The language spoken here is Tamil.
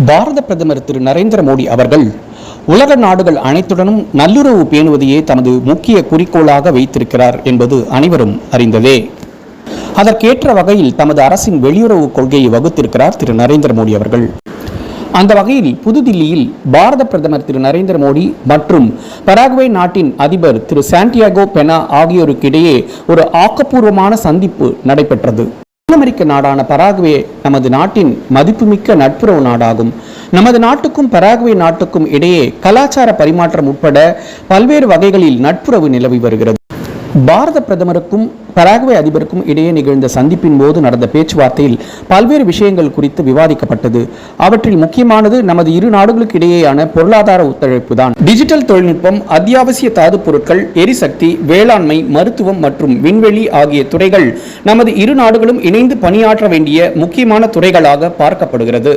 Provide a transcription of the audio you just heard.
பாரத பிரதமர் திரு நரேந்திர மோடி அவர்கள் உலக நாடுகள் அனைத்துடனும் நல்லுறவு பேணுவதையே தமது முக்கிய குறிக்கோளாக வைத்திருக்கிறார் என்பது அனைவரும் அறிந்ததே. அதற்கேற்ற வகையில் தமது அரசின் வெளியுறவு கொள்கையை வகுத்திருக்கிறார் திரு நரேந்திர மோடி அவர்கள். அந்த வகையில் புதுதில்லியில் பாரத பிரதமர் திரு நரேந்திர மோடி மற்றும் பராகுவே நாட்டின் அதிபர் திரு சாண்டியாகோ பெனா ஆகியோருக்கிடையே ஒரு ஆக்கப்பூர்வமான சந்திப்பு நடைபெற்றது. அமெரிக்க நாடான பராகுவே நமது நாட்டின் மதிப்புமிக்க நட்புறவு நாடாகும். நமது நாட்டுக்கும் பராகுவே நாட்டுக்கும் இடையே கலாச்சார பரிமாற்றம் உட்பட பல்வேறு வகைகளில் நட்புறவு நிலவி வருகிறது. பாரத பிரதமருக்கும் பராகுவே அதிபருக்கும் இடையே நிகழ்ந்த சந்திப்பின் போது நடந்த பேச்சுவார்த்தையில் பல்வேறு விஷயங்கள் குறித்து விவாதிக்கப்பட்டது. அவற்றில் முக்கியமானது நமது இரு நாடுகளுக்கு இடையேயான பொருளாதார ஒத்துழைப்பு தான். டிஜிட்டல் தொழில்நுட்பம், அத்தியாவசிய தாது பொருட்கள், எரிசக்தி, வேளாண்மை, மருத்துவம் மற்றும் விண்வெளி ஆகிய துறைகள் நமது இரு நாடுகளும் இணைந்து பணியாற்ற வேண்டிய முக்கியமான துறைகளாக பார்க்கப்படுகிறது.